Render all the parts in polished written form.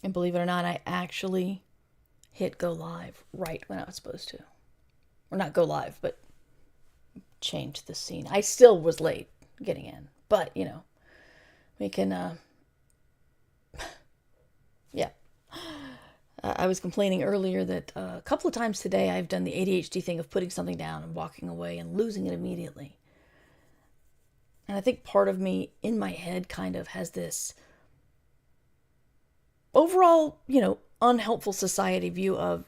And believe it or not, I actually hit go live right when I was supposed to. Or not go live, but change the scene. I still was late getting in. But, we can, yeah. I was complaining earlier that a couple of times today I've done the ADHD thing of putting something down and walking away and losing it immediately. And I think part of me in my head kind of has this overall, unhelpful society view of,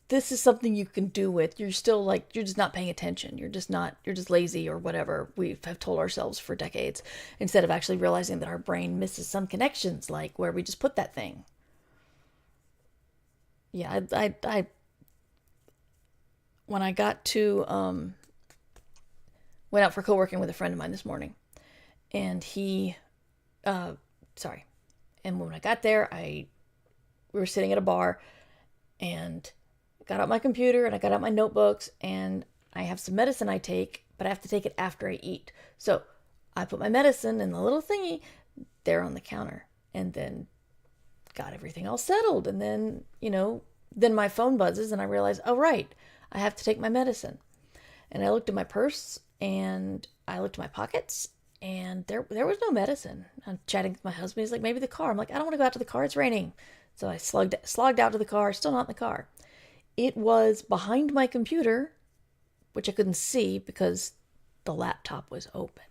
this is something you can do with. You're still you're just not paying attention. You're just lazy or whatever we have told ourselves for decades, instead of actually realizing that our brain misses some connections, like where we just put that thing. Yeah, I when I got to, went out for co-working with a friend of mine this morning, and and when I got there, we were sitting at a bar, and got out my computer and I got out my notebooks, and I have some medicine I take, but I have to take it after I eat. So I put my medicine in the little thingy there on the counter, and then got everything all settled. And then, then my phone buzzes and I realize, oh, right, I have to take my medicine. And I looked at my purse and I looked at my pockets, and there was no medicine. I'm chatting with my husband. He's like, maybe the car. I'm like, I don't want to go out to the car. It's raining. So I slogged out to the car, still not in the car. It was behind my computer, which I couldn't see because the laptop was open.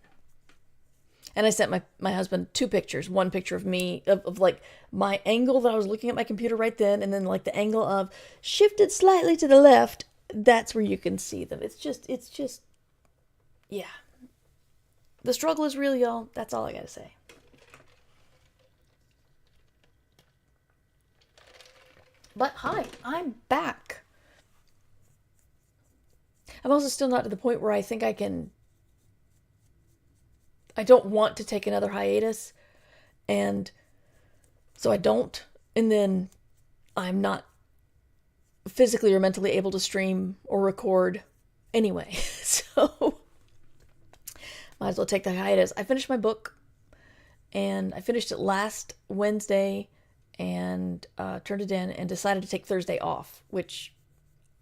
And I sent my husband 2 pictures. One picture of me, of my angle that I was looking at my computer right then, and then the angle of shifted slightly to the left. That's where you can see them. It's just, yeah. The struggle is real, y'all. That's all I gotta say. But hi, I'm back. I'm also still not to the point where I think I don't want to take another hiatus. And so I don't. And then I'm not physically or mentally able to stream or record anyway. So might as well take the hiatus. I finished my book, and I finished it last Wednesday, and turned it in and decided to take Thursday off, which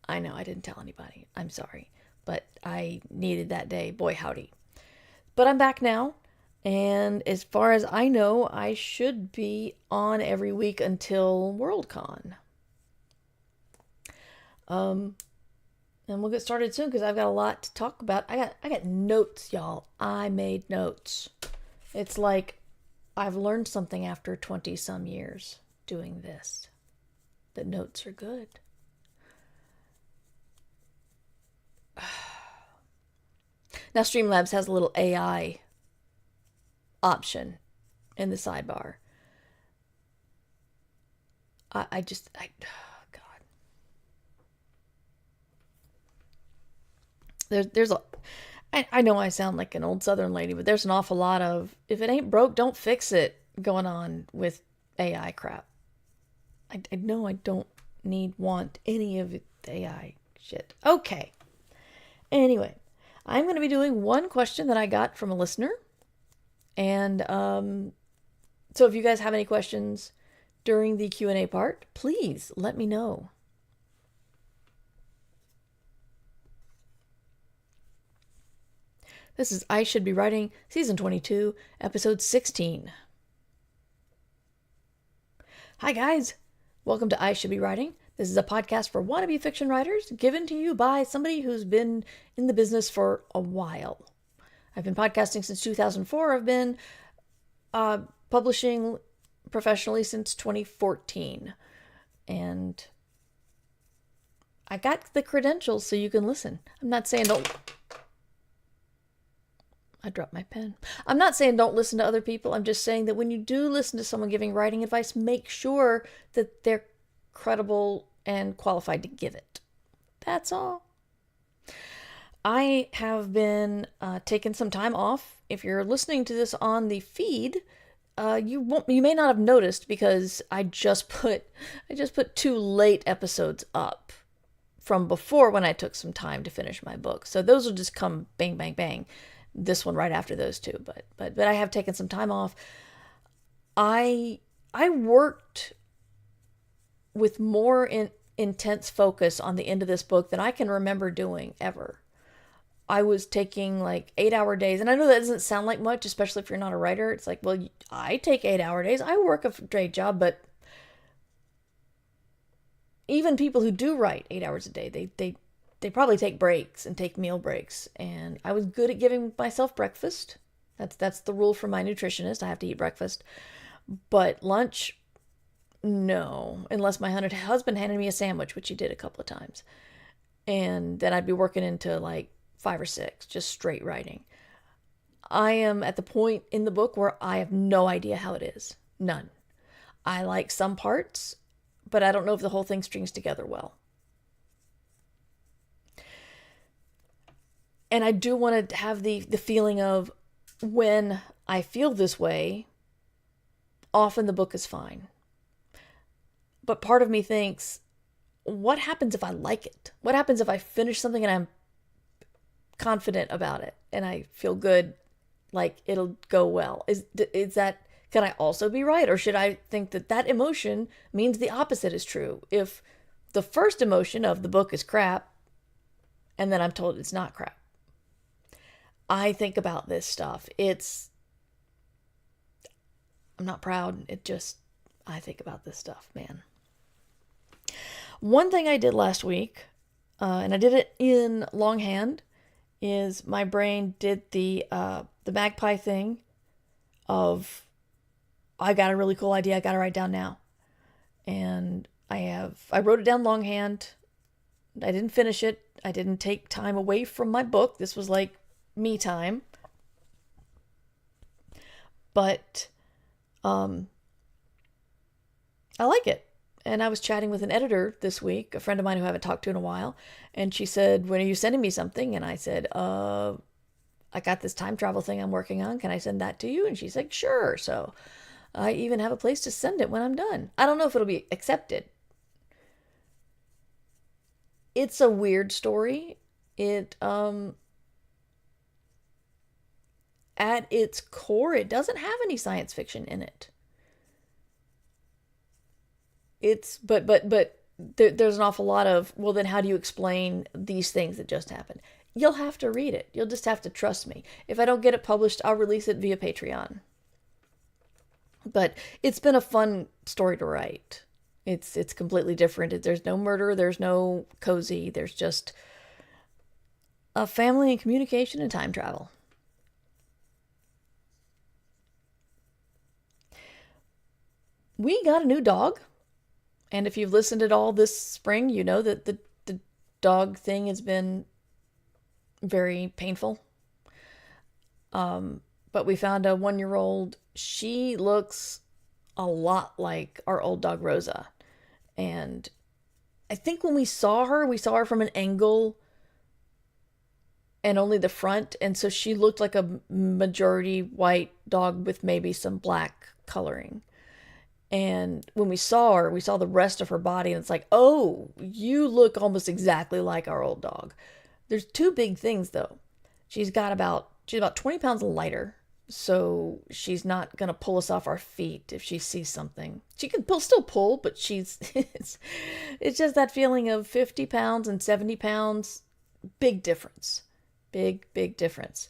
I know I didn't tell anybody. I'm sorry, but I needed that day. Boy, howdy. But I'm back now, and as far as I know, I should be on every week until Worldcon. And we'll get started soon because I've got a lot to talk about. I got notes, y'all. I made notes. It's like I've learned something after 20 some years doing this. The notes are good. Now Streamlabs has a little AI option in the sidebar. Oh God. There's I know I sound like an old Southern lady, but there's an awful lot of, if it ain't broke, don't fix it going on with AI crap. I know I don't want any of the AI shit. Okay. Anyway, I'm going to be doing one question that I got from a listener. And so if you guys have any questions during the Q&A part, please let me know. This is I Should Be Writing, Season 22, Episode 16. Hi guys, welcome to I Should Be Writing. This is a podcast for wannabe fiction writers, given to you by somebody who's been in the business for a while. I've been podcasting since 2004. I've been publishing professionally since 2014. And I got the credentials so you can listen. I'm not saying don't... I dropped my pen. I'm not saying don't listen to other people. I'm just saying that when you do listen to someone giving writing advice, make sure that they're credible and qualified to give it. That's all. I have been taking some time off. If you're listening to this on the feed, you may not have noticed because I just put 2 late episodes up from before when I took some time to finish my book. So those will just come bang, bang, bang. This one right after those 2. But I have taken some time off. I worked with more intense focus on the end of this book than I can remember doing ever. I was taking like 8-hour days, and I know that doesn't sound like much, especially if you're not a writer. It's like, well, I take 8-hour days. I work a day job, but even people who do write 8 hours a day, they probably take breaks and take meal breaks. And I was good at giving myself breakfast. That's the rule from my nutritionist. I have to eat breakfast. But lunch, no, unless my husband handed me a sandwich, which he did a couple of times. And then I'd be working into like 5 or 6, just straight writing. I am at the point in the book where I have no idea how it is. None. I like some parts, but I don't know if the whole thing strings together well. And I do want to have the feeling of, when I feel this way, often the book is fine. But part of me thinks, what happens if I like it? What happens if I finish something and I'm confident about it and I feel good, like it'll go well? Is that, can I also be right? Or should I think that emotion means the opposite is true? If the first emotion of the book is crap, and then I'm told it's not crap. I think about this stuff. I'm not proud. I think about this stuff, man. One thing I did last week, and I did it in longhand, is my brain did the magpie thing of, I got a really cool idea, I got to write down now. And I wrote it down longhand. I didn't finish it. I didn't take time away from my book. This was like me time. But I like it. And I was chatting with an editor this week, a friend of mine who I haven't talked to in a while, and she said, when are you sending me something? And I said, I got this time travel thing I'm working on. Can I send that to you? And she's like, sure. So I even have a place to send it when I'm done. I don't know if it'll be accepted. It's a weird story. At its core, it doesn't have any science fiction in it. But there's an awful lot of, well, then how do you explain these things that just happened? You'll have to read it. You'll just have to trust me. If I don't get it published, I'll release it via Patreon. But it's been a fun story to write. It's completely different. There's no murder. There's no cozy. There's just a family and communication and time travel. We got a new dog. And if you've listened at all this spring, you know that the dog thing has been very painful. But we found a 1-year-old. She looks a lot like our old dog Rosa. And I think when we saw her from an angle and only the front. And so she looked like a majority white dog with maybe some black coloring. And when we saw the rest of her body, and it's like, oh, you look almost exactly like our old dog. There's 2 big things, though. She's about 20 pounds lighter, so she's not going to pull us off our feet if she sees something. She can still pull, but it's just that feeling of 50 pounds and 70 pounds. Big difference. Big difference.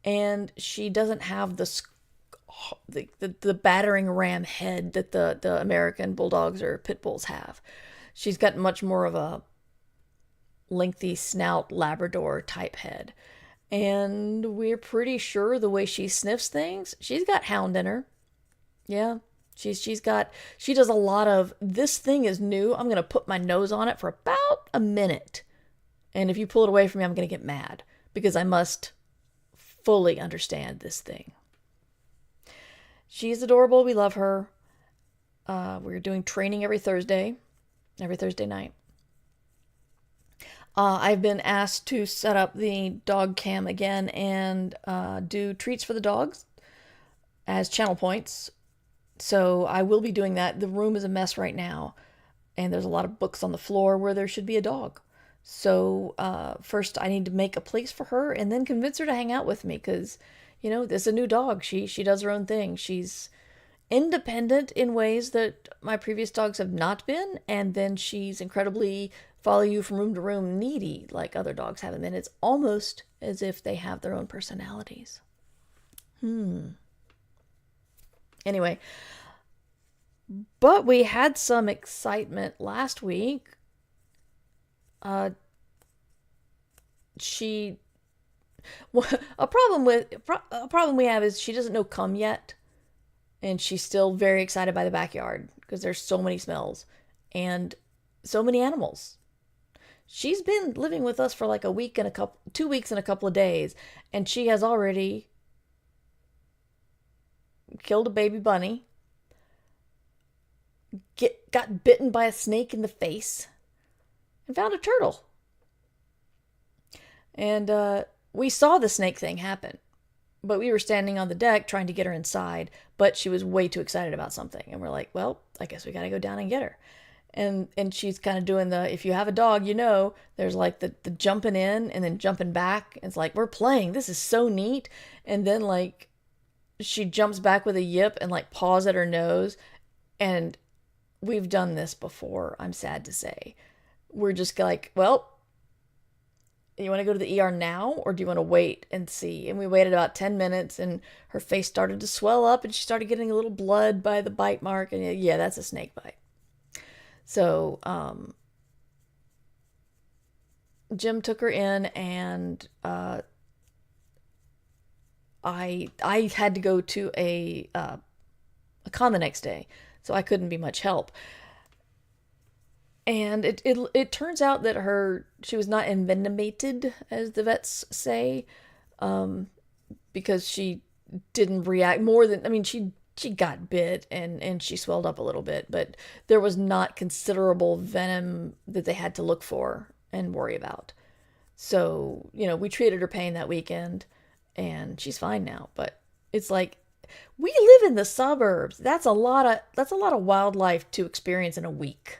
And she doesn't have the battering ram head that the American bulldogs or pit bulls have. She's got much more of a lengthy snout Labrador type head. And we're pretty sure the way she sniffs things, she's got hound in her. Yeah. She does a lot of, this thing is new, I'm going to put my nose on it for about a minute. And if you pull it away from me, I'm going to get mad because I must fully understand this thing. She's adorable. We love her. We're doing training every Thursday night. I've been asked to set up the dog cam again and do treats for the dogs as channel points. So I will be doing that. The room is a mess right now, and there's a lot of books on the floor where there should be a dog. So first I need to make a place for her and then convince her to hang out with me because, this is a new dog. She does her own thing. She's independent in ways that my previous dogs have not been, and then she's incredibly follow you from room to room needy like other dogs haven't been. It's almost as if they have their own personalities. Anyway, but we had some excitement last week. She a problem we have is she doesn't know come yet, and she's still very excited by the backyard because there's so many smells and so many animals. She's been living with us for like a week and 2 weeks and a couple of days, and she has already killed a baby bunny, got bitten by a snake in the face, and found a turtle. And we saw the snake thing happen, but we were standing on the deck trying to get her inside, but she was way too excited about something. And we're like, well, I guess we got to go down and get her. And she's kind of doing the, if you have a dog, there's like the jumping in and then jumping back. It's like, we're playing. This is so neat. And then like she jumps back with a yip and like paws at her nose. And we've done this before, I'm sad to say. We're just like, well, you want to go to the ER now, or do you want to wait and see? And we waited about 10 minutes, and her face started to swell up, and she started getting a little blood by the bite mark. And yeah, that's a snake bite. So Jim took her in, and I had to go to a con the next day, so I couldn't be much help. And it turns out that she was not envenomated, as the vets say, because she didn't react more than, I mean, she got bit and she swelled up a little bit, but there was not considerable venom that they had to look for and worry about. So, we treated her pain that weekend, and she's fine now. But it's like, we live in the suburbs. That's a lot of wildlife to experience in a week.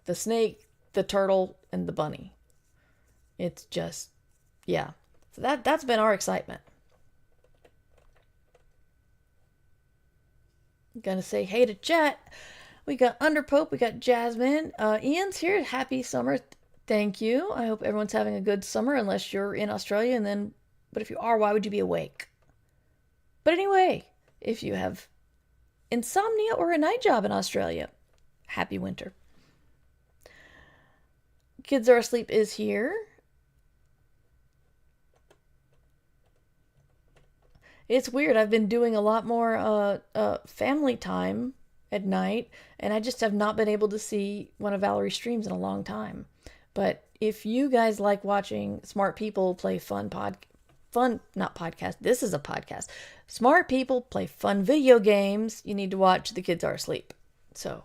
The snake, the turtle, and the bunny. It's just, yeah. So that's been our excitement. I'm gonna say hey to chat. We got Underpope, we got Jasmine. Ian's here. Happy summer. Thank you. I hope everyone's having a good summer, unless you're in Australia, but if you are, why would you be awake? But anyway, if you have insomnia or a night job in Australia, happy winter. Kids Are Asleep is here. It's weird. I've been doing a lot more family time at night, and I just have not been able to see one of Valerie's streams in a long time. But if you guys like watching smart people play not podcast, this is a podcast. Smart people play fun video games, you need to watch The Kids Are Asleep. So,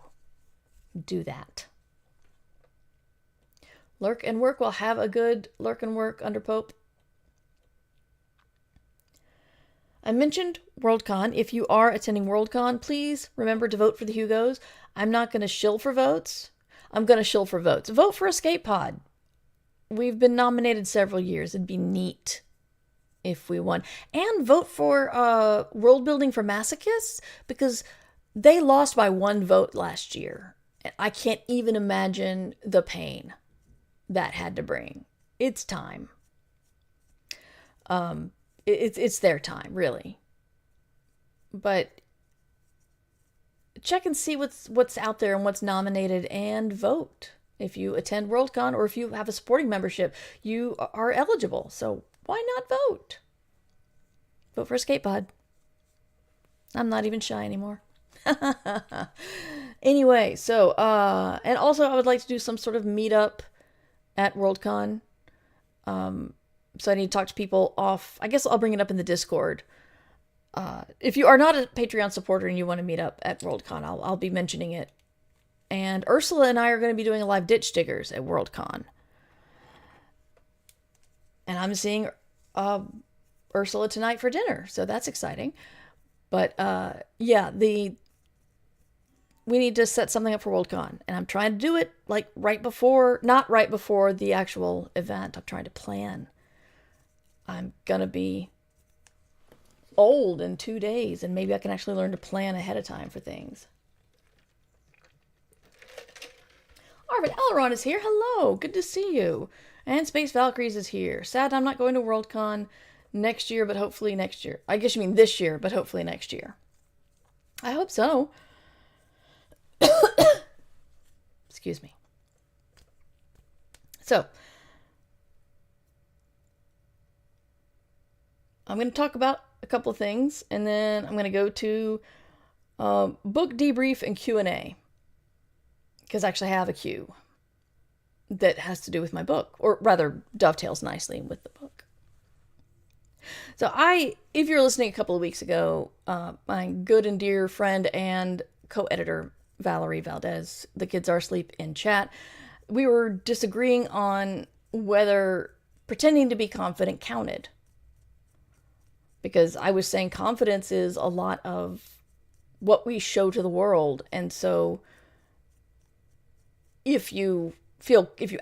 do that. Lurk and work. We'll have a good lurk and work, Underpope. I mentioned Worldcon. If you are attending Worldcon, please remember to vote for the Hugos. I'm not going to shill for votes. I'm going to shill for votes. Vote for Escape Pod. We've been nominated several years. It'd be neat if we won. And vote for World Building for Masochists, because they lost by 1 vote last year. I can't even imagine the pain that had to bring. It's time. It's their time, really. But check and see what's out there and what's nominated, and vote. If you attend Worldcon, or if you have a supporting membership, you are eligible. So why not vote? Vote for Escape Pod. I'm not even shy anymore. Anyway, so and also I would like to do some sort of meetup at Worldcon. So I need to talk to people off. I guess I'll bring it up in the Discord. If you are not a Patreon supporter and you want to meet up at Worldcon, I'll be mentioning it. And Ursula and I are going to be doing a live Ditch Diggers at Worldcon. And I'm seeing Ursula tonight for dinner, so that's exciting. But yeah, we need to set something up for Worldcon, and I'm trying to do it like not right before the actual event. I'm trying to plan. I'm gonna be old in 2 days, and maybe I can actually learn to plan ahead of time for things. Arvin Elron is here. Hello, good to see you. And Space Valkyries is here. Sad I'm not going to Worldcon next year, but hopefully next year. I guess you mean this year, but hopefully next year. I hope so. Excuse me. So, I'm going to talk about a couple of things, and then I'm going to go to book debrief and Q&A. Because I actually have a Q that has to do with my book, or rather dovetails nicely with the book. So if you're listening a couple of weeks ago, my good and dear friend and co-editor Valerie Valdez, The Kids Are Asleep in chat, we were disagreeing on whether pretending to be confident counted. Because I was saying confidence is a lot of what we show to the world, and so if you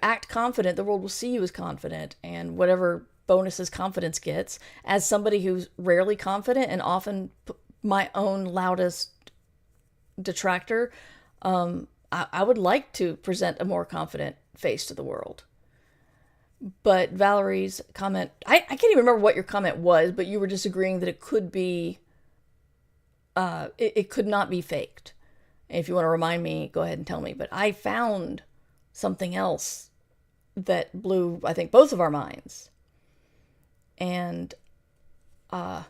act confident, the world will see you as confident, and whatever bonuses confidence gets. As somebody who's rarely confident and often my own loudest detractor, I would like to present a more confident face to the world. But Valerie's comment, I can't even remember what your comment was, but you were disagreeing that it could be, it could not be faked. If you want to remind me, go ahead and tell me. But I found something else that blew, I think, both of our minds. And that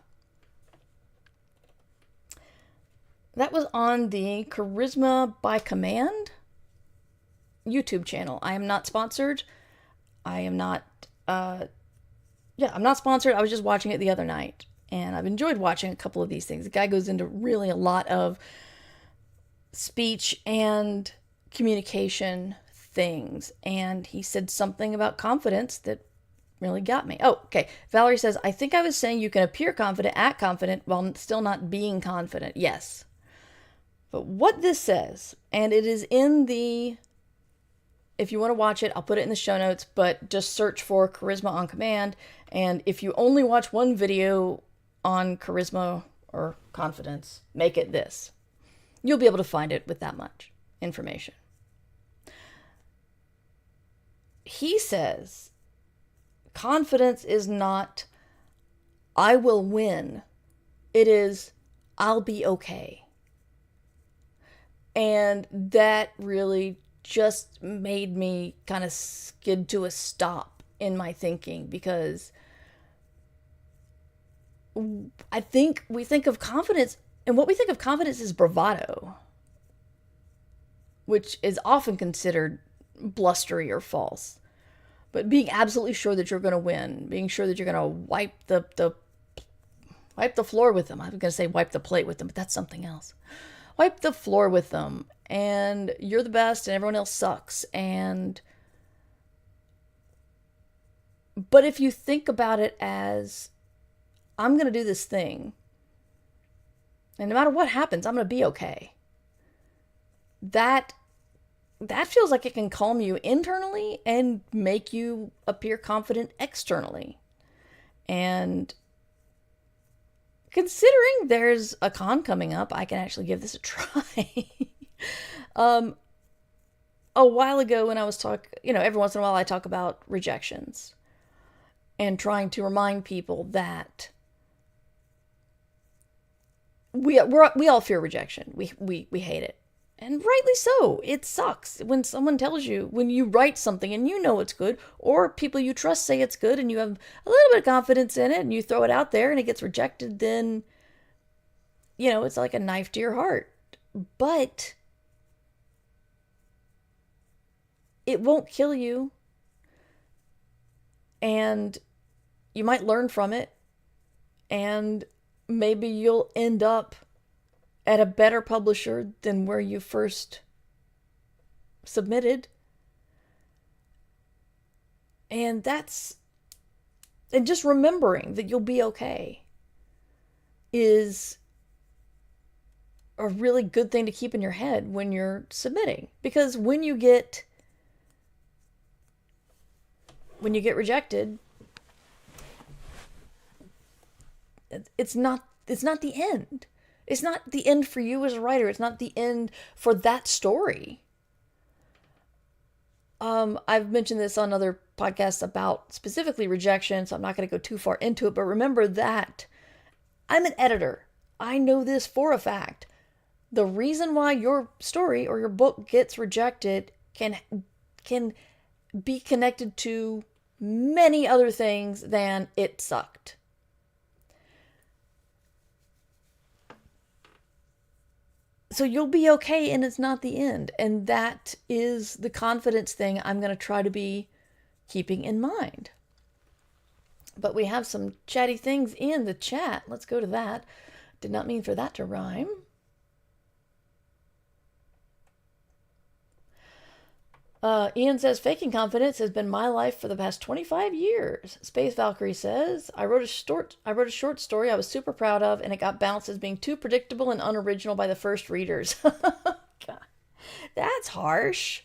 was on the Charisma by Command YouTube channel. I am not sponsored. I'm not sponsored. I was just watching it the other night. And I've enjoyed watching a couple of these things. The guy goes into really a lot of speech and communication things, and he said something about confidence that really got me. Oh, okay. Valerie says, I think I was saying you can appear confident, act confident, while still not being confident. Yes. But what this says, and it is in the, if you want to watch it, I'll put it in the show notes, but just search for Charisma on Command, and if you only watch one video on charisma or confidence, make it this. You'll be able to find it with that much information. He says, confidence is not, I will win. It is, I'll be okay. And that really just made me kind of skid to a stop in my thinking, because I think we think of confidence, and what we think of confidence is bravado, which is often considered blustery or false. But being absolutely sure that you're going to win, being sure that you're going to wipe the floor with them. I was going to say wipe the plate with them, but that's something else. Wipe the floor with them, and you're the best, and everyone else sucks. But if you think about it as, I'm going to do this thing, and no matter what happens, I'm going to be okay. That feels like it can calm you internally and make you appear confident externally. And considering there's a con coming up, I can actually give this a try. A while ago when I was every once in a while I talk about rejections and trying to remind people that we all fear rejection. We hate it. And rightly so. It sucks when someone tells you, when you write something and you know it's good, or people you trust say it's good and you have a little bit of confidence in it and you throw it out there and it gets rejected, then, it's like a knife to your heart. But it won't kill you. And you might learn from it. And maybe you'll end up at a better publisher than where you first submitted. And just remembering that you'll be okay is a really good thing to keep in your head when you're submitting. Because when you get rejected, it's not it's not the end. It's not the end for you as a writer. It's not the end for that story. I've mentioned this on other podcasts about specifically rejection, so I'm not going to go too far into it, but remember that I'm an editor. I know this for a fact. The reason why your story or your book gets rejected can be connected to many other things than it sucked. So you'll be okay, and it's not the end. And that is the confidence thing I'm going to try to be keeping in mind. But we have some chatty things in the chat. Let's go to that. Did not mean for that to rhyme. Ian says, faking confidence has been my life for the past 25 years. Space Valkyrie says, I wrote a short story I was super proud of, and it got bounced as being too predictable and unoriginal by the first readers. God, that's harsh.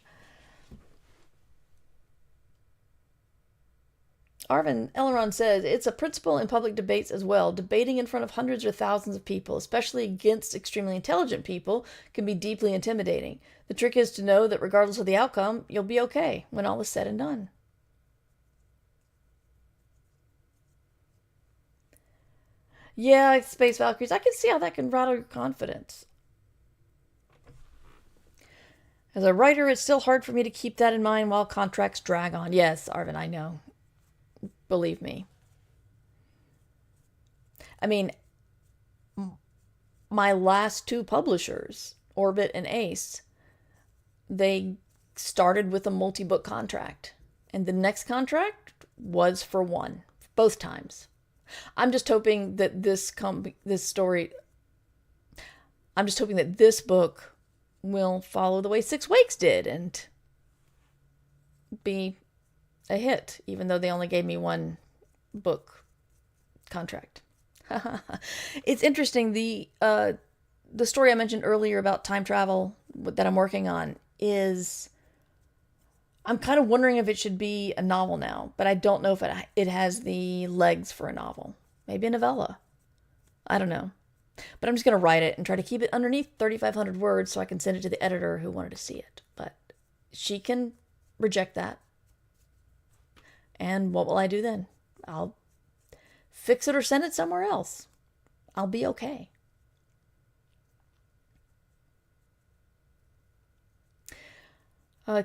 Arvin Elleron says, it's a principle in public debates as well. Debating in front of hundreds or thousands of people, especially against extremely intelligent people, can be deeply intimidating. The trick is to know that regardless of the outcome, you'll be okay when all is said and done. Yeah, Space Valkyries, I can see how that can rattle your confidence. As a writer, it's still hard for me to keep that in mind while contracts drag on. Yes, Arvin, I know. Believe me. I mean, my last two publishers, Orbit and Ace, they started with a multi-book contract. And the next contract was for one, both times. I'm just hoping that this book will follow the way Six Wakes did and be a hit, even though they only gave me one book contract. It's interesting. The story I mentioned earlier about time travel that I'm working on is, I'm kind of wondering if it should be a novel now, but I don't know if it has the legs for a novel. Maybe a novella. I don't know. But I'm just going to write it and try to keep it underneath 3,500 words so I can send it to the editor who wanted to see it. But she can reject that. And what will I do then? I'll fix it or send it somewhere else. I'll be okay.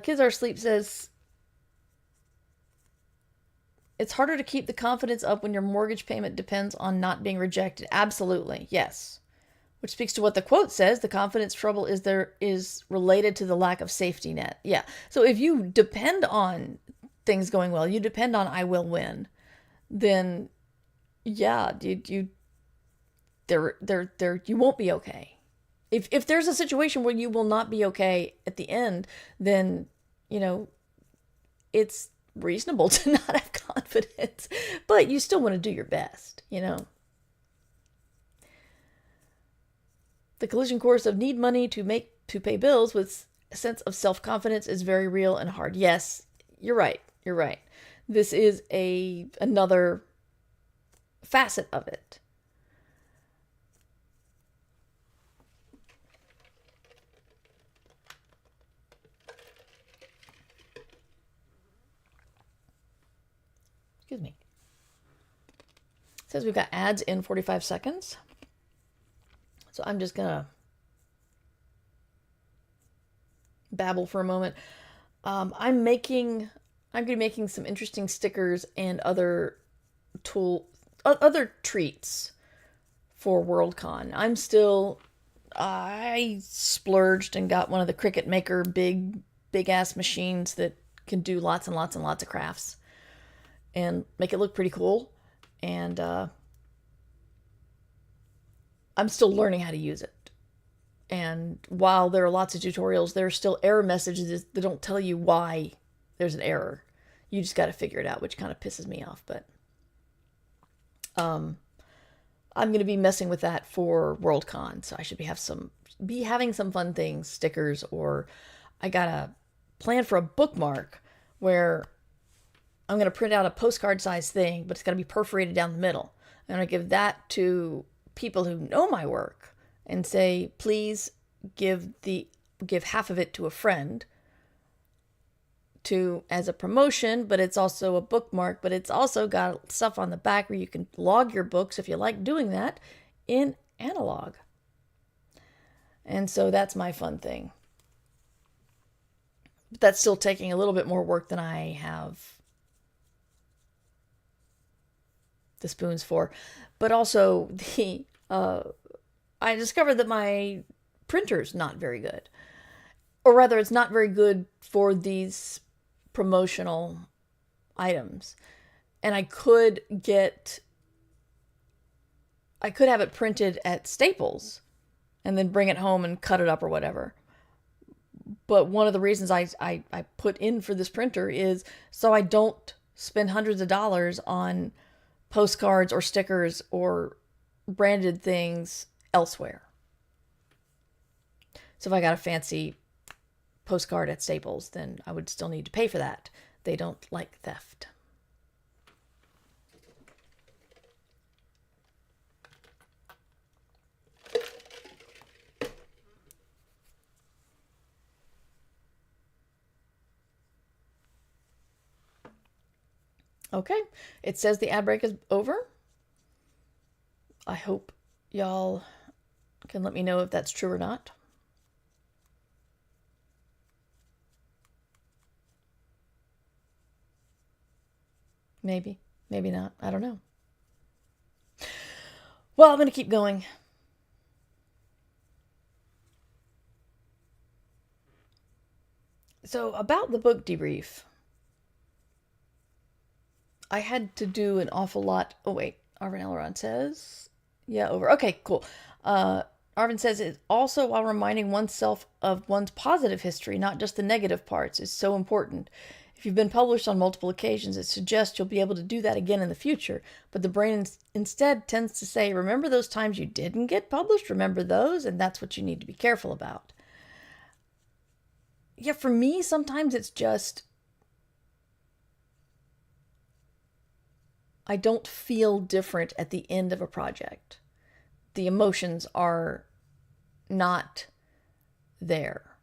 Kids Are Asleep says, it's harder to keep the confidence up when your mortgage payment depends on not being rejected. Absolutely, yes. Which speaks to what the quote says, the confidence trouble is related to the lack of safety net. Yeah, so if you depend on things going well, you depend on I will win, then yeah, you won't be okay. If there's a situation where you will not be okay at the end, then it's reasonable to not have confidence, but you still want to do your best, The collision course of need money to pay bills with a sense of self-confidence is very real and hard. Yes, you're right. This is another facet of it. Excuse me. It says we've got ads in 45 seconds. So I'm just going to babble for a moment. I'm going to be making some interesting stickers and other treats for Worldcon. I splurged and got one of the Cricut Maker big ass machines that can do lots and lots and lots of crafts and make it look pretty cool. And I'm still learning how to use it. And while there are lots of tutorials, there are still error messages that don't tell you why there's an error. You just got to figure it out, which kind of pisses me off. But I'm going to be messing with that for Worldcon, so I should be having some fun things, stickers, or I got a plan for a bookmark where I'm going to print out a postcard size thing, but it's got to be perforated down the middle. I'm going to give that to people who know my work and say, please give half of it to a friend as a promotion, but it's also a bookmark, but it's also got stuff on the back where you can log your books if you like doing that in analog. And so that's my fun thing. But that's still taking a little bit more work than I have the spoons for. But also I discovered that my printer's not very good. Or rather, it's not very good for these promotional items. And I could have it printed at Staples and then bring it home and cut it up or whatever. But one of the reasons I put in for this printer is so I don't spend hundreds of dollars on postcards or stickers or branded things elsewhere. So if I got a fancy postcard at Staples, then I would still need to pay for that. They don't like theft. Okay, it says the ad break is over. I hope y'all can let me know if that's true or not. Maybe, maybe not. I don't know. Well, I'm going to keep going. So about the book debrief, I had to do an awful lot. Oh, wait. Arvin Elron says, yeah, over. Okay, cool. Arvin says it also, while reminding oneself of one's positive history, not just the negative parts, is so important. If you've been published on multiple occasions, it suggests you'll be able to do that again in the future. But the brain instead tends to say, remember those times you didn't get published? Remember those? And that's what you need to be careful about. Yeah, for me, sometimes it's just, I don't feel different at the end of a project. The emotions are not there.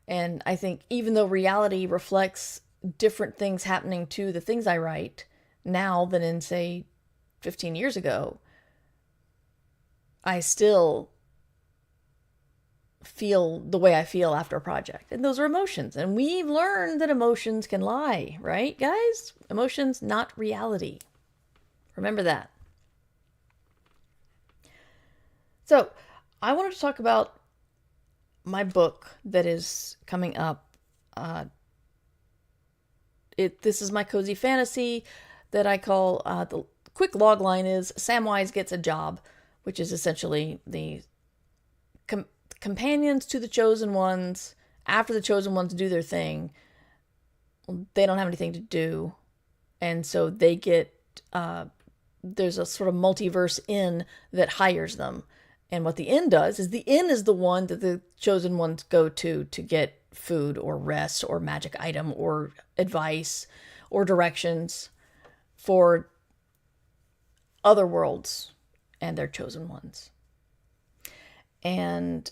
And I think even though reality reflects different things happening to the things I write now than in, say, 15 years ago, I still feel the way I feel after a project. And those are emotions. And we've learned that emotions can lie, right, guys? Emotions, not reality. Remember that. So, I wanted to talk about my book that is coming up. This is my cozy fantasy that I call, the quick log line is Samwise Gets a Job, which is essentially the companions to the Chosen Ones. After the Chosen Ones do their thing, they don't have anything to do. And so they get, there's a sort of multiverse inn that hires them. And what the inn does is the inn is the one that the Chosen Ones go to get food or rest or magic item or advice or directions for other worlds and their Chosen Ones. And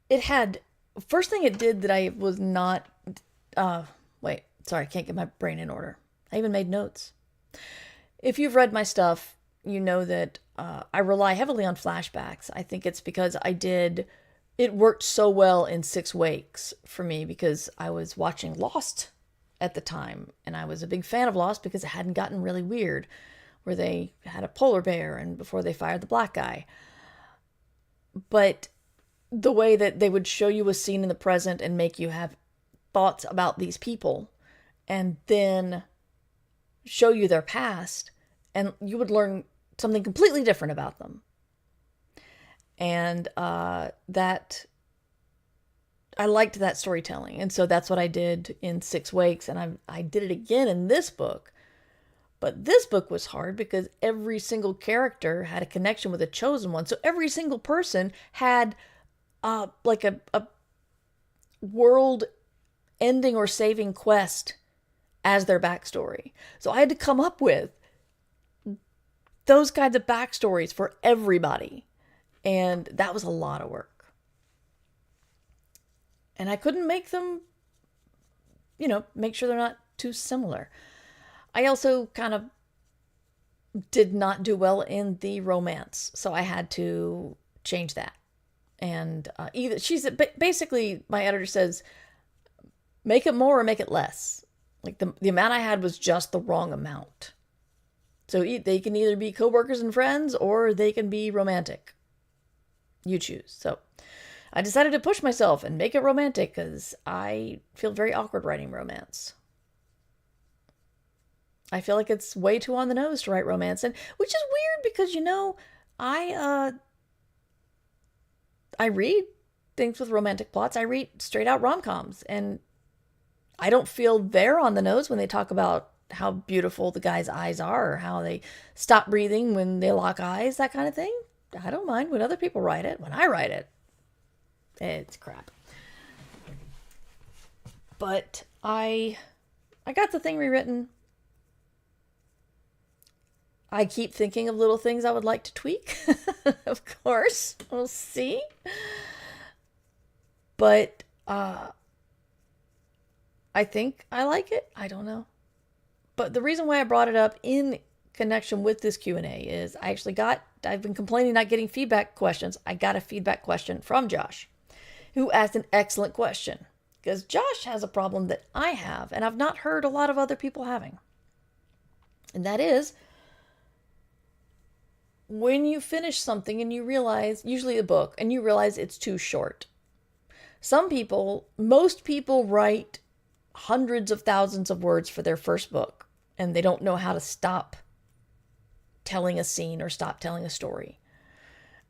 it had, first thing it did that I was not, wait, sorry, I can't get my brain in order. I even made notes. If you've read my stuff, you know that I rely heavily on flashbacks. I think it's because it worked so well in 6 Wakes for me because I was watching Lost at the time. And I was a big fan of Lost because it hadn't gotten really weird, where they had a polar bear and before they fired the black guy. But the way that they would show you a scene in the present and make you have thoughts about these people and then show you their past, and you would learn something completely different about them. And that I liked that storytelling. And so that's what I did in 6 Wakes. And I did it again in this book. But this book was hard because every single character had a connection with a Chosen One. So every single person had like a world ending or saving quest as their backstory. So I had to come up with those kinds of backstories for everybody. And that was a lot of work. And I couldn't make them, make sure they're not too similar. I also kind of did not do well in the romance, so I had to change that. And basically, my editor says, make it more or make it less. Like the amount I had was just the wrong amount. So they can either be coworkers and friends or they can be romantic. You choose. So I decided to push myself and make it romantic because I feel very awkward writing romance. I feel like it's way too on the nose to write romance, and which is weird because I read things with romantic plots. I read straight out rom-coms, and I don't feel they're on the nose when they talk about how beautiful the guy's eyes are or how they stop breathing when they lock eyes, that kind of thing. I don't mind when other people write it. When I write it, it's crap. But I got the thing rewritten. I keep thinking of little things I would like to tweak. Of course, we'll see. But I think I like it. I don't know. But the reason why I brought it up in connection with this Q&A is I've been complaining not getting feedback questions. I got a feedback question from Josh, who asked an excellent question. Because Josh has a problem that I have, and I've not heard a lot of other people having. And that is, when you finish something and you realize, usually a book, and you realize it's too short. Most people write hundreds of thousands of words for their first book, and they don't know how to stop telling a scene or stop telling a story.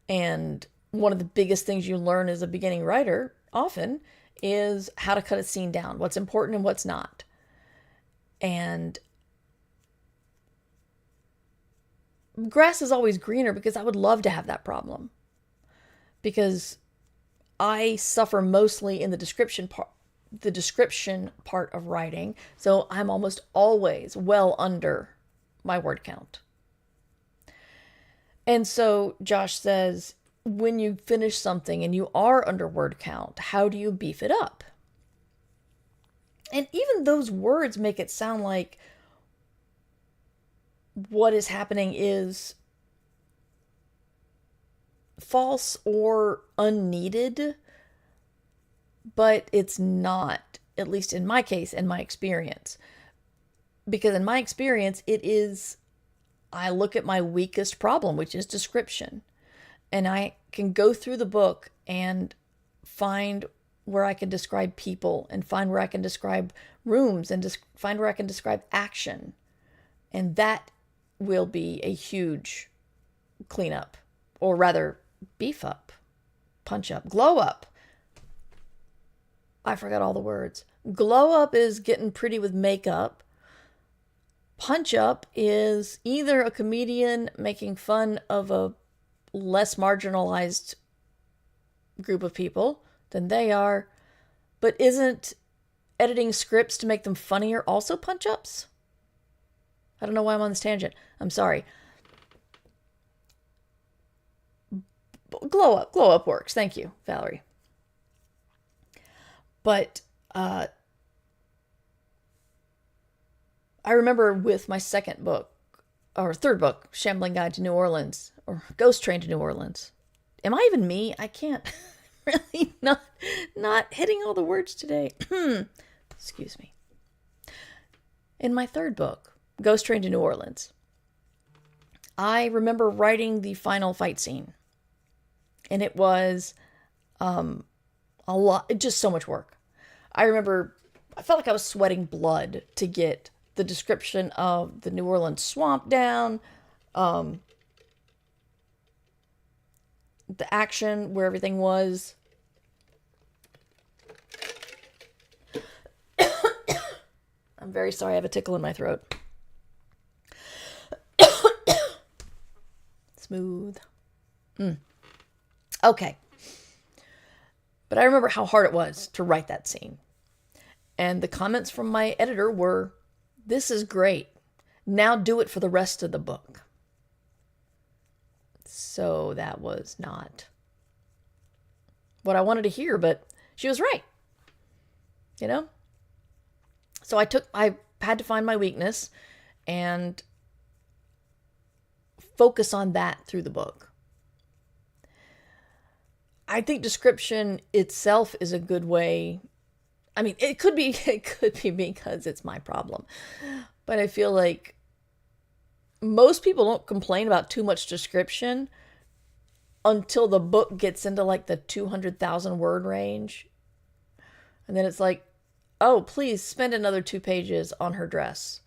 And one of the biggest things you learn as a beginning writer often is how to cut a scene down, what's important and what's not. And grass is always greener because I would love to have that problem. Because I suffer mostly in the description part of writing, so I'm almost always well under my word count. And so Josh says, when you finish something and you are under word count, how do you beef it up? And even those words make it sound like what is happening is false or unneeded, but it's not, at least in my case, in my experience. Because in my experience, I look at my weakest problem, which is description. And I can go through the book and find where I can describe people and find where I can describe rooms and find where I can describe action. And that will be a huge cleanup, or rather beef up, punch up, glow up. I forgot all the words. Glow up is getting pretty with makeup. Punch up is either a comedian making fun of a less marginalized group of people than they are, but isn't editing scripts to make them funnier also punch ups? I don't know why I'm on this tangent. I'm sorry. Glow up works. Thank you, Valerie. But I remember with my second book, or third book, Shambling Guide to New Orleans, or Ghost Train to New Orleans. Am I even me? I can't really not hitting all the words today. Excuse me. In my third book, Ghost Train to New Orleans, I remember writing the final fight scene. And it was a lot, just so much work. I remember I felt like I was sweating blood to get the description of the New Orleans swamp down, the action, where everything was. I'm very sorry, I have a tickle in my throat. Smooth. Okay. But I remember how hard it was to write that scene. And the comments from my editor were, "This is great. Now do it for the rest of the book." So that was not what I wanted to hear, but she was right, you know? So I had to find my weakness and focus on that through the book. I think description itself is a good way. I mean, it could be because it's my problem. But I feel like most people don't complain about too much description until the book gets into like the 200,000 word range. And then it's like, oh, please spend another 2 pages on her dress,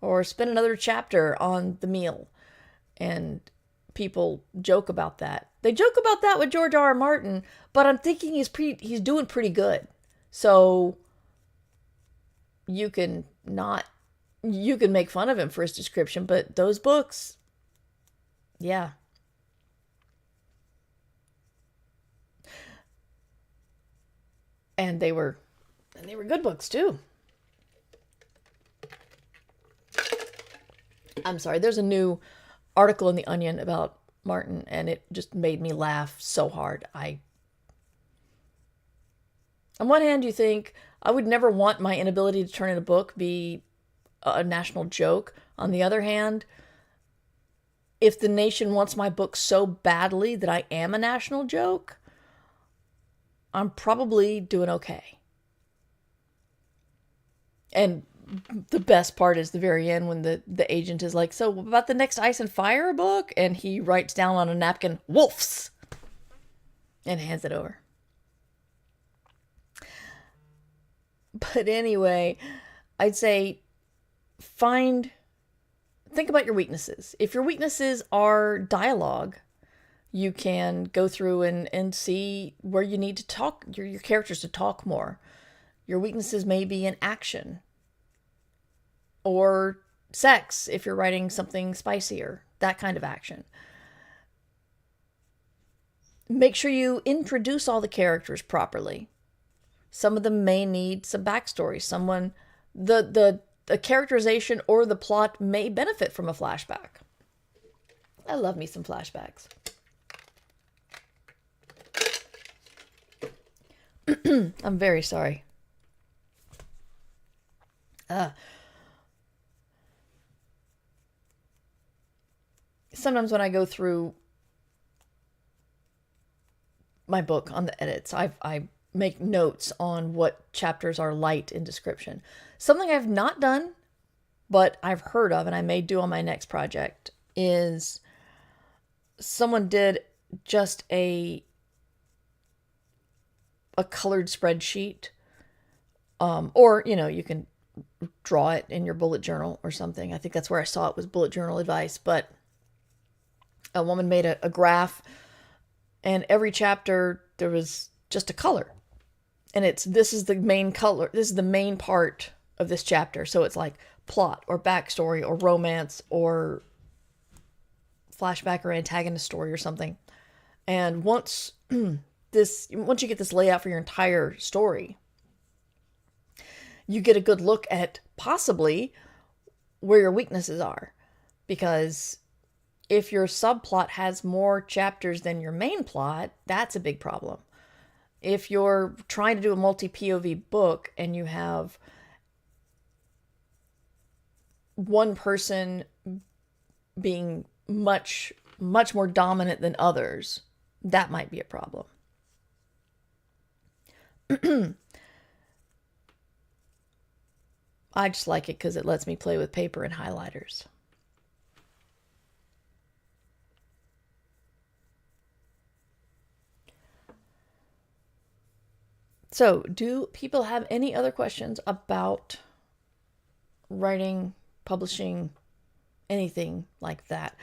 or spend another chapter on the meal. And people joke about that. They joke about that with George R. R. Martin, but I'm thinking he's doing pretty good. So you can make fun of him for his description, but those books, yeah. And they were good books too. I'm sorry, there's a new article in The Onion about Martin, and it just made me laugh so hard. On one hand, you think, I would never want my inability to turn in a book be a national joke. On the other hand, if the nation wants my book so badly that I am a national joke, I'm probably doing okay. And the best part is the very end when the agent is like, so about the next Ice and Fire book? And he writes down on a napkin, wolves, and hands it over. But anyway, I'd say think about your weaknesses. If your weaknesses are dialogue, you can go through and see where you need to talk, your characters to talk more. Your weaknesses may be in action or sex if you're writing something spicier, that kind of action. Make sure you introduce all the characters properly. Some of them may need some backstory. The characterization or the plot may benefit from a flashback. I love me some flashbacks. I'm very sorry. Sometimes when I go through my book on the edits, I make notes on what chapters are light in description. Something I've not done, but I've heard of and I may do on my next project, is someone did just a colored spreadsheet. Or, you can draw it in your bullet journal or something. I think that's where I saw it, was bullet journal advice. But a woman made a graph, and every chapter there was just a color. And this is the main color. This is the main part of this chapter. So it's like plot or backstory or romance or flashback or antagonist story or something. And once you get this layout for your entire story, you get a good look at possibly where your weaknesses are. Because if your subplot has more chapters than your main plot, that's a big problem. If you're trying to do a multi-POV book and you have one person being much, much more dominant than others, that might be a problem. I just like it because it lets me play with paper and highlighters. So, do people have any other questions about writing, publishing, anything like that?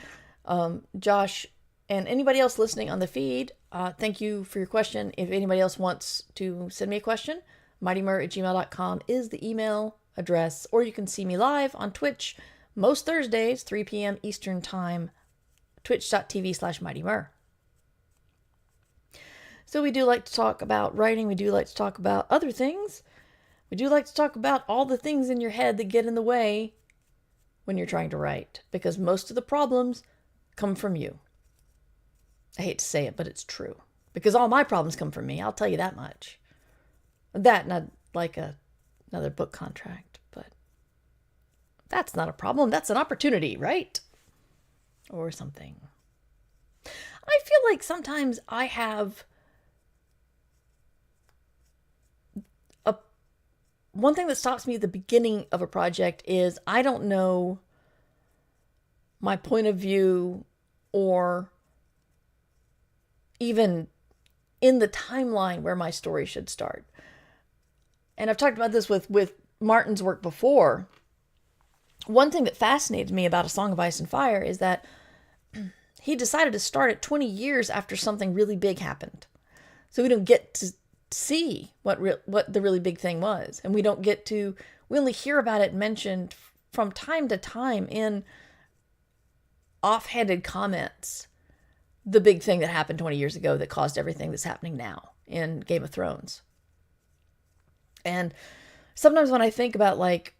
Josh and anybody else listening on the feed, thank you for your question. If anybody else wants to send me a question, mightymur@gmail.com is the email address, or you can see me live on Twitch most Thursdays, 3 p.m. Eastern Time, twitch.tv/mightymur. So we do like to talk about writing. We do like to talk about other things. We do like to talk about all the things in your head that get in the way when you're trying to write, because most of the problems come from you. I hate to say it, but it's true. Because all my problems come from me, I'll tell you that much. That, not like another book contract, but that's not a problem. That's an opportunity, right? Or something. I feel like sometimes I have one thing that stops me at the beginning of a project is I don't know my point of view, or even in the timeline where my story should start. And I've talked about this with Martin's work before. One thing that fascinated me about A Song of Ice and Fire is that he decided to start it 20 years after something really big happened. So we don't get to see what the really big thing was. And we only hear about it mentioned from time to time in offhanded comments. The big thing that happened 20 years ago that caused everything that's happening now in Game of Thrones. And sometimes when I think about like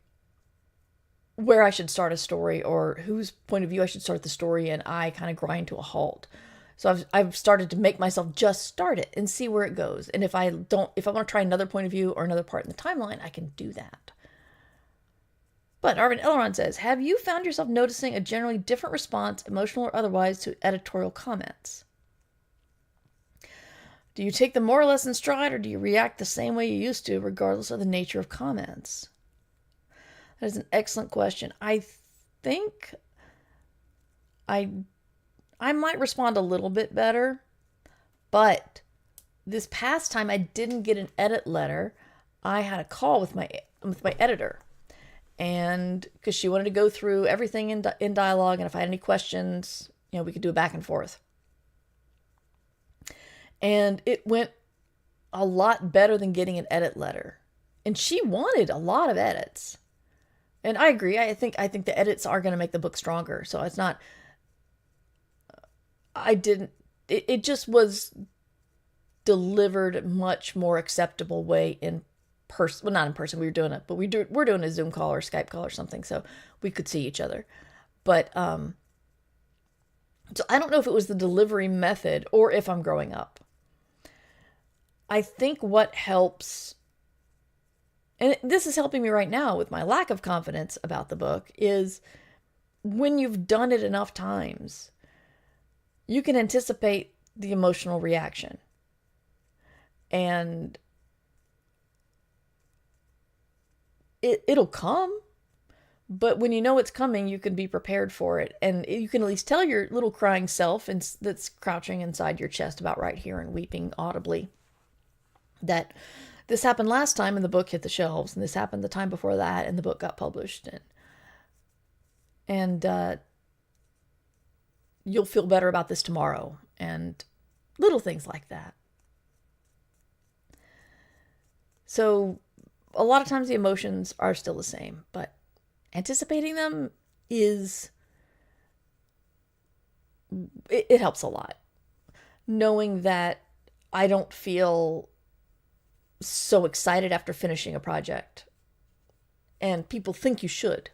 where I should start a story or whose point of view I should start the story in, I kind of grind to a halt. So I've started to make myself just start it and see where it goes. And if I want to try another point of view or another part in the timeline, I can do that. But Arvin Elron says, have you found yourself noticing a generally different response, emotional or otherwise, to editorial comments? Do you take them more or less in stride, or do you react the same way you used to, regardless of the nature of comments? That is an excellent question. I think I might respond a little bit better, but this past time I didn't get an edit letter. I had a call with my editor, and because she wanted to go through everything in dialogue, and if I had any questions, we could do a back and forth. And it went a lot better than getting an edit letter. And she wanted a lot of edits. And I agree. I think the edits are going to make the book stronger. So it's not, it just was delivered much more acceptable way in person. Well, not in person. We were doing it, but we're doing a Zoom call or Skype call or something. So we could see each other. But, so I don't know if it was the delivery method or if I'm growing up. I think what helps, and this is helping me right now with my lack of confidence about the book, is when you've done it enough times, you can anticipate the emotional reaction. And it'll come, but when you know it's coming, you can be prepared for it. And you can at least tell your little crying self that's crouching inside your chest about right here and weeping audibly that this happened last time and the book hit the shelves, and this happened the time before that and the book got published. And you'll feel better about this tomorrow, and little things like that. So a lot of times the emotions are still the same, but anticipating them it helps a lot. Knowing that I don't feel so excited after finishing a project. And people think you should.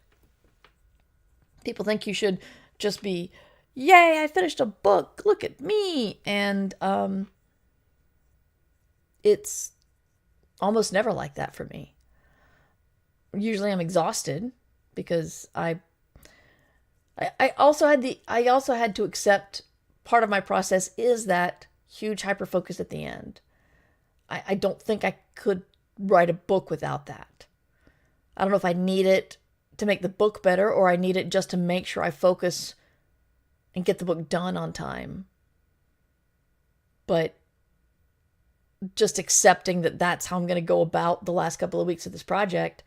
People think you should just be, yay, I finished a book, look at me. And it's almost never like that for me. Usually I'm exhausted because I also had to accept part of my process is that huge hyper focus at the end. I don't think I could write a book without that. I don't know if I need it to make the book better, or I need it just to make sure I focus and get the book done on time. But just accepting that that's how I'm going to go about the last couple of weeks of this project,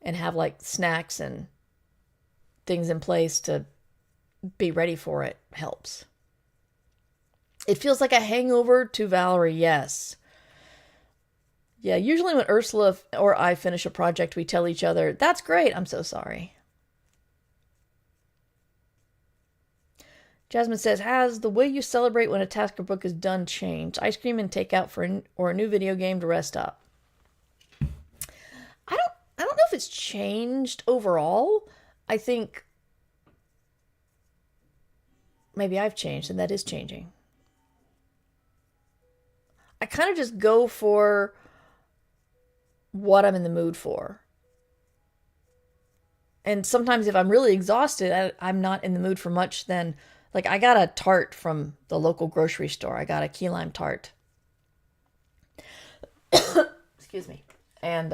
and have like snacks and things in place to be ready for it helps. It feels like a hangover to Valerie, yes. Yeah, usually when Ursula or I finish a project, we tell each other, that's great, I'm so sorry. Jasmine says, has the way you celebrate when a task or book is done changed? Ice cream and takeout or a new video game to rest up? I don't know if it's changed overall. I think maybe I've changed, and that is changing. I kind of just go for what I'm in the mood for. And sometimes if I'm really exhausted, I'm not in the mood for much, then like I got a tart from the local grocery store. I got a key lime tart. Excuse me. And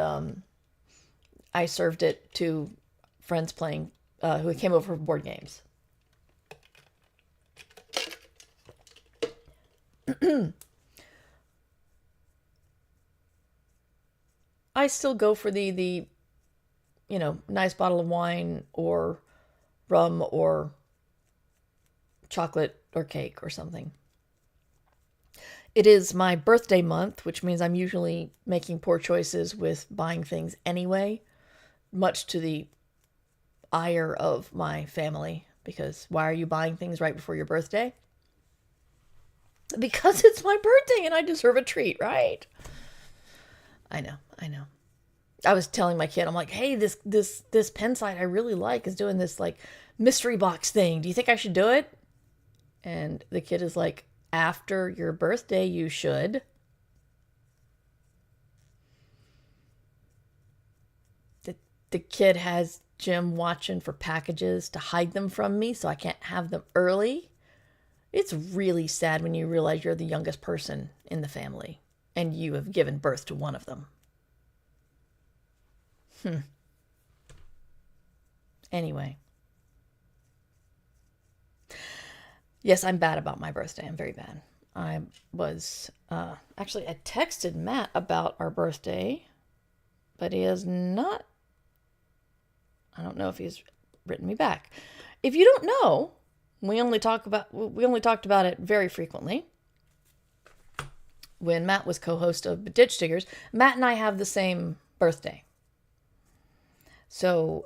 I served it to friends playing, who came over for board games. I still go for the nice bottle of wine or rum or chocolate or cake or something. It is my birthday month, which means I'm usually making poor choices with buying things anyway, much to the ire of my family, because why are you buying things right before your birthday? Because it's my birthday and I deserve a treat, right? I know. I was telling my kid, I'm like, hey, this pen site I really like is doing this like mystery box thing. Do you think I should do it? And the kid is like, after your birthday, you should. The kid has Jim watching for packages to hide them from me so I can't have them early. It's really sad when you realize you're the youngest person in the family and you have given birth to one of them. Anyway. Yes, I'm bad about my birthday. I'm very bad. I was, actually, I texted Matt about our birthday, but he has not, I don't know if he's written me back. If you don't know, we only talked about it very frequently. When Matt was co-host of Ditch Diggers, Matt and I have the same birthday. So,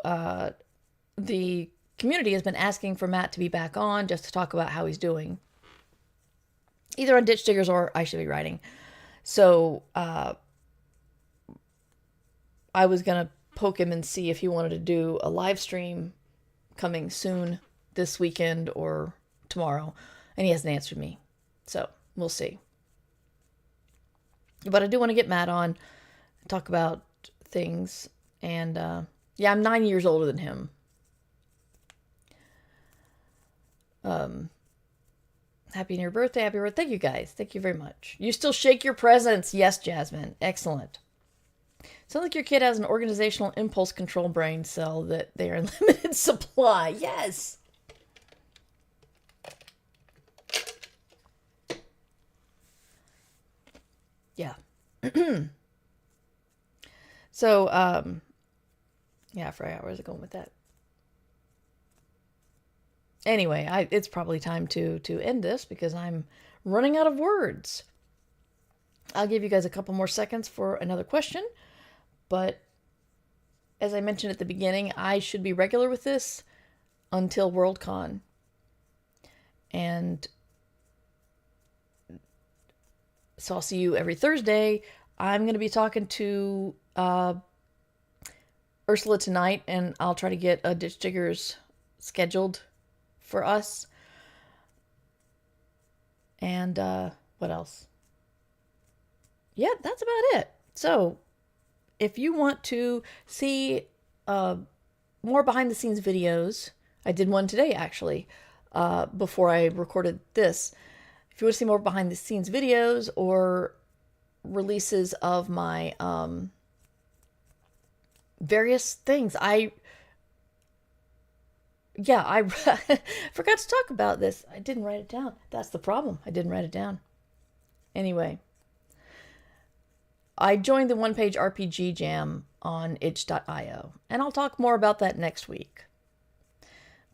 the community has been asking for Matt to be back on just to talk about how he's doing. Either on Ditch Diggers or I Should Be Writing. So, I was going to poke him and see if he wanted to do a live stream coming soon this weekend or tomorrow. And he hasn't answered me. So, we'll see. But I do want to get Matt on, talk about things. And, yeah, I'm 9 years older than him. Happy your birthday. Happy birthday. Thank you guys. Thank you very much. You still shake your presents. Yes, Jasmine. Excellent. Sounds like your kid has an organizational impulse control brain cell that they are in limited supply. Yes. Yeah. So, yeah, I forgot where I was going with that. Anyway, it's probably time to end this because I'm running out of words. I'll give you guys a couple more seconds for another question. But as I mentioned at the beginning, I should be regular with this until Worldcon. And so I'll see you every Thursday. I'm going to be talking to Ursula tonight, and I'll try to get a Ditch Diggers scheduled for us. And what else? Yeah, that's about it. So if you want to see more behind the scenes videos, I did one today actually, before I recorded this. If you want to see more behind the scenes videos or releases of my various things, I forgot to talk about this. I didn't write it down. That's the problem. I didn't write it down. Anyway, I joined the one-page RPG jam on itch.io, and I'll talk more about that next week.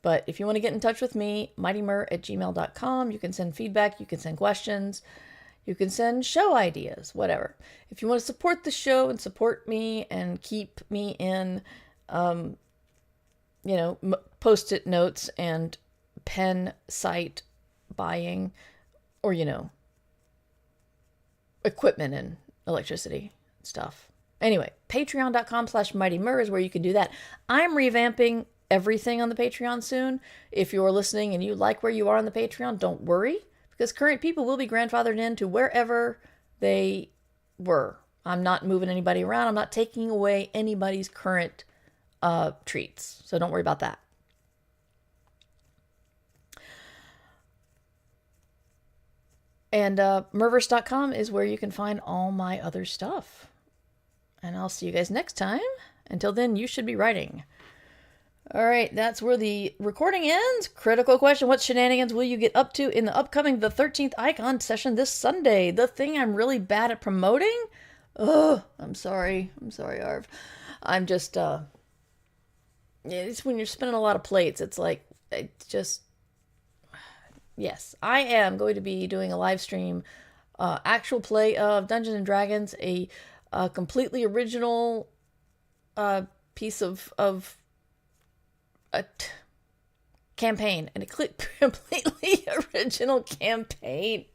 But if you want to get in touch with me, mightymur@gmail.com. You can send feedback, you can send questions, you can send show ideas, whatever. If you want to support the show and support me and keep me in, post-it notes and pen site buying, or, equipment and electricity stuff. Anyway, patreon.com/mightymur is where you can do that. I'm revamping everything on the Patreon soon. If you're listening and you like where you are on the Patreon, don't worry, because current people will be grandfathered into wherever they were. I'm not moving anybody around. I'm not taking away anybody's current treats. So don't worry about that. And Merverse.com is where you can find all my other stuff. And I'll see you guys next time. Until then, you should be writing. All right, that's where the recording ends. Critical question: what shenanigans will you get up to in the upcoming The 13th Icon session this Sunday? The thing I'm really bad at promoting? Oh, I'm sorry, Arv. I'm just, it's when you're spinning a lot of plates, it's like, yes, I am going to be doing a live stream, actual play of Dungeons and Dragons, a completely original piece of a campaign, and a completely original campaign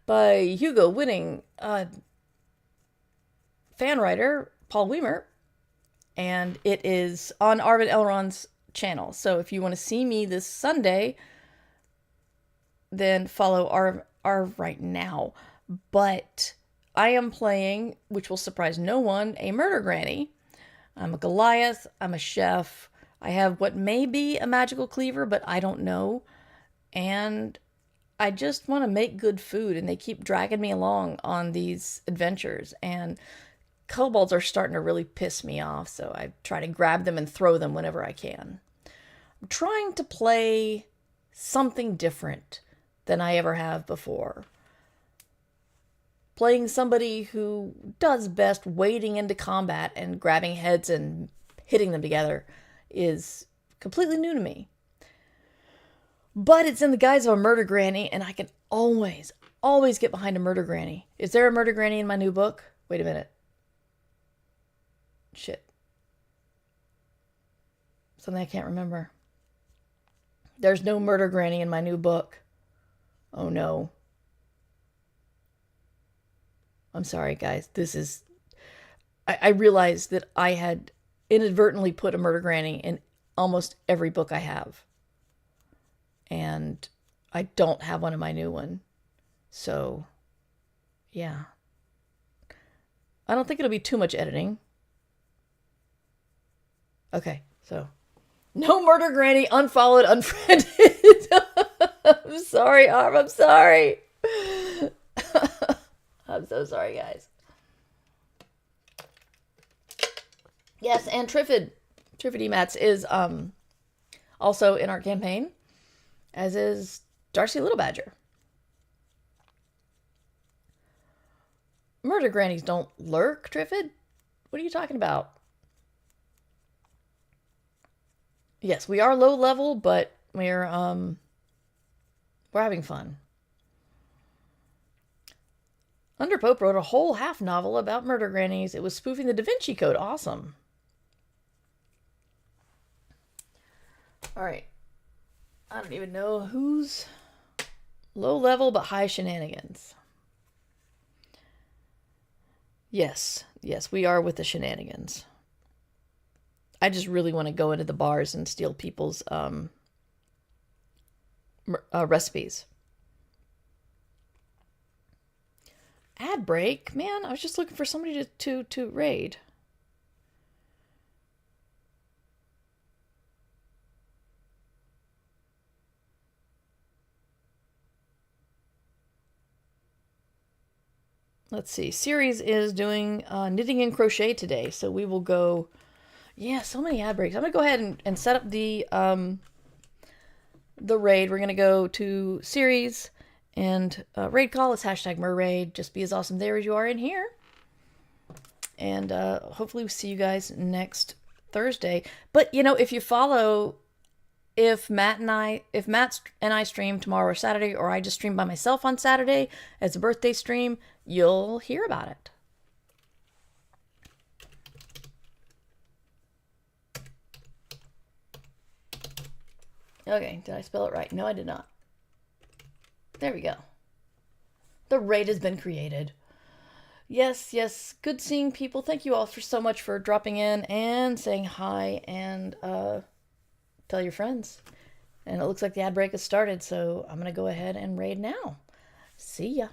by Hugo winning fan writer Paul Weimer, and it is on Arvid Elrond's channel. So if you want to see me this Sunday, then follow Arv right now. But I am playing, which will surprise no one, a murder granny. I'm a Goliath. I'm a chef. I have what may be a magical cleaver, but I don't know. And I just want to make good food, and they keep dragging me along on these adventures. And kobolds are starting to really piss me off, so I try to grab them and throw them whenever I can. I'm trying to play something different than I ever have before. Playing somebody who does best wading into combat and grabbing heads and hitting them together is completely new to me. But it's in the guise of a murder granny, and I can always get behind a murder granny. Is there a murder granny in my new book? Wait a minute. Shit. Something I can't remember. There's no murder granny in my new book. Oh no. I'm sorry, guys. This is... I realized that I had inadvertently put a murder granny in almost every book I have. And I don't have one in my new one. So, yeah. I don't think it'll be too much editing. Okay, so... no murder granny, unfollowed, unfriended. I'm sorry, Arm. I'm sorry. I'm so sorry, guys. Yes, and Triffid Emats is also in our campaign, as is Darcy Little Badger. Murder grannies don't lurk, Triffid. What are you talking about? Yes, we are low level, but we're having fun. Underpope wrote a whole half novel about murder grannies. It was spoofing the Da Vinci Code. Awesome. All right. I don't even know who's low level but high shenanigans. Yes, we are with the shenanigans. I just really want to go into the bars and steal people's recipes. Ad break? Man, I was just looking for somebody to raid. Let's see. Ceres is doing knitting and crochet today, so we will go... yeah, so many ad breaks. I'm going to go ahead and set up the raid. We're going to go to Ceres and raid call. It's hashtag #merraid. Just be as awesome there as you are in here. And hopefully we'll see you guys next Thursday. But, you know, if you follow... if Matt and I stream tomorrow or Saturday, or I just stream by myself on Saturday as a birthday stream, you'll hear about it. Okay, did I spell it right? No, I did not. There we go. The raid has been created. Yes, good seeing people. Thank you all so much for dropping in and saying hi, and tell your friends. And it looks like the ad break has started, so I'm going to go ahead and raid now. See ya.